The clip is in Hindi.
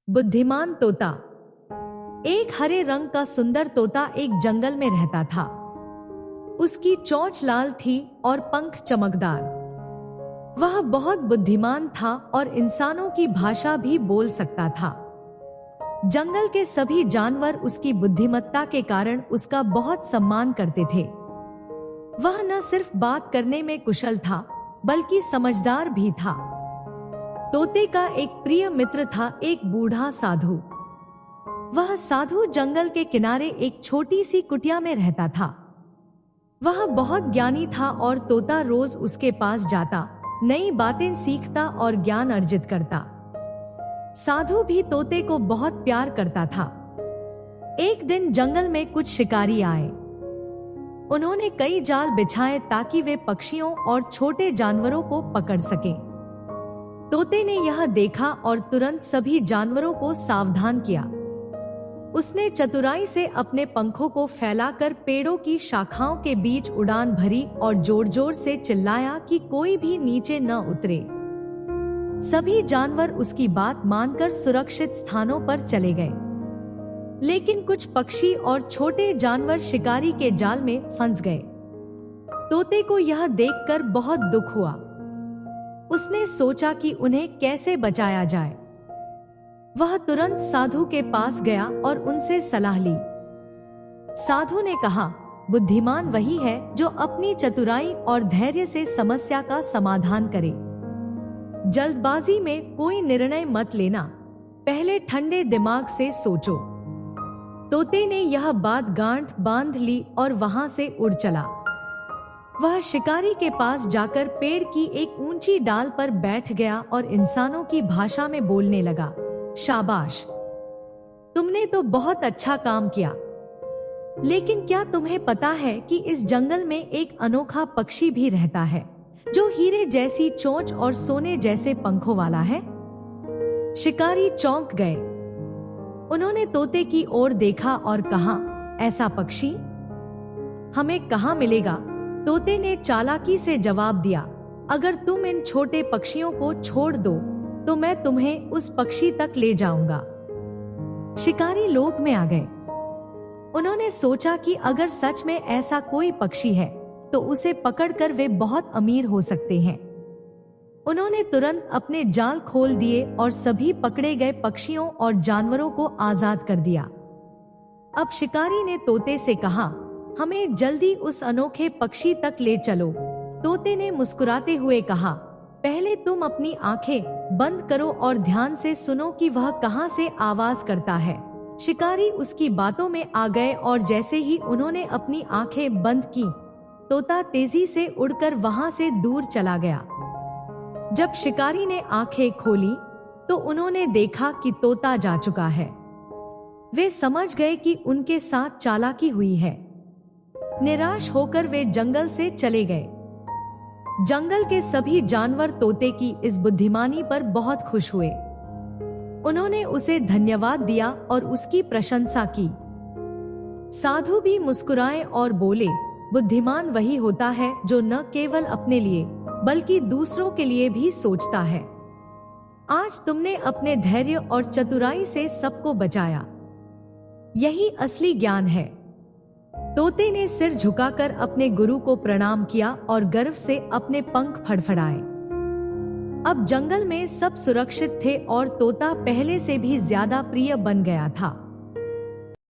बुद्धिमान तोता। एक हरे रंग का सुंदर तोता एक जंगल में रहता था। उसकी चोंच लाल थी और पंख चमकदार। वह बहुत बुद्धिमान था और इंसानों की भाषा भी बोल सकता था। जंगल के सभी जानवर उसकी बुद्धिमत्ता के कारण उसका बहुत सम्मान करते थे। वह न सिर्फ बात करने में कुशल था, बल्कि समझदार भी था। तोते का एक प्रिय मित्र था, एक बूढ़ा साधु। वह साधु जंगल के किनारे एक छोटी सी कुटिया में रहता था। वह बहुत ज्ञानी था और तोता रोज उसके पास जाता, नई बातें सीखता और ज्ञान अर्जित करता। साधु भी तोते को बहुत प्यार करता था। एक दिन जंगल में कुछ शिकारी आए। उन्होंने कई जाल बिछाए ताकि वे पक्षियों और छोटे जानवरों को पकड़ सकें। तोते ने यह देखा और तुरंत सभी जानवरों को सावधान किया। उसने चतुराई से अपने पंखों को फैलाकर पेड़ों की शाखाओं के बीच उड़ान भरी और जोर जोर से चिल्लाया कि कोई भी नीचे न उतरे। सभी जानवर उसकी बात मानकर सुरक्षित स्थानों पर चले गए, लेकिन कुछ पक्षी और छोटे जानवर शिकारी के जाल में फंस गए। तोते को यह देखकर बहुत दुख हुआ। उसने सोचा कि उन्हें कैसे बचाया जाए। वह तुरंत साधु के पास गया और उनसे सलाह ली। साधु ने कहा, बुद्धिमान वही है जो अपनी चतुराई और धैर्य से समस्या का समाधान करे। जल्दबाजी में कोई निर्णय मत लेना, पहले ठंडे दिमाग से सोचो। तोते ने यह बात गांठ बांध ली और वहां से उड़ चला। वह शिकारी के पास जाकर पेड़ की एक ऊंची डाल पर बैठ गया और इंसानों की भाषा में बोलने लगा, शाबाश, तुमने तो बहुत अच्छा काम किया। लेकिन क्या तुम्हें पता है कि इस जंगल में एक अनोखा पक्षी भी रहता है, जो हीरे जैसी चोंच और सोने जैसे पंखों वाला है? शिकारी चौंक गए। उन्होंने तोते की ओर देखा और कहा, ऐसा पक्षी हमें कहाँ मिलेगा? तोते ने चालाकी से जवाब दिया, अगर तुम इन छोटे पक्षियों को छोड़ दो तो मैं तुम्हें उस पक्षी तक ले जाऊंगा। शिकारी लोभ में आ गए। उन्होंने सोचा कि अगर सच में ऐसा कोई पक्षी है तो उसे पकड़कर वे बहुत अमीर हो सकते हैं। उन्होंने तुरंत अपने जाल खोल दिए और सभी पकड़े गए पक्षियों और जानवरों को आजाद कर दिया। अब शिकारी ने तोते से कहा, हमें जल्दी उस अनोखे पक्षी तक ले चलो। तोते ने मुस्कुराते हुए कहा, पहले तुम अपनी आंखें बंद करो और ध्यान से सुनो कि वह कहां से आवाज करता है। शिकारी उसकी बातों में आ गए और जैसे ही उन्होंने अपनी आंखें बंद की, तोता तेजी से उड़कर वहां से दूर चला गया। जब शिकारी ने आंखें खोली तो उन्होंने देखा कि तोता जा चुका है। वे समझ गए कि उनके साथ चालाकी हुई है। निराश होकर वे जंगल से चले गए। जंगल के सभी जानवर तोते की इस बुद्धिमानी पर बहुत खुश हुए। उन्होंने उसे धन्यवाद दिया और उसकी प्रशंसा की। साधु भी मुस्कुराए और बोले, बुद्धिमान वही होता है जो न केवल अपने लिए बल्कि दूसरों के लिए भी सोचता है। आज तुमने अपने धैर्य और चतुराई से सबको बचाया। यही असली ज्ञान है। तोते ने सिर झुकाकर अपने गुरु को प्रणाम किया और गर्व से अपने पंख फड़फड़ाए। अब जंगल में सब सुरक्षित थे और तोता पहले से भी ज्यादा प्रिय बन गया था।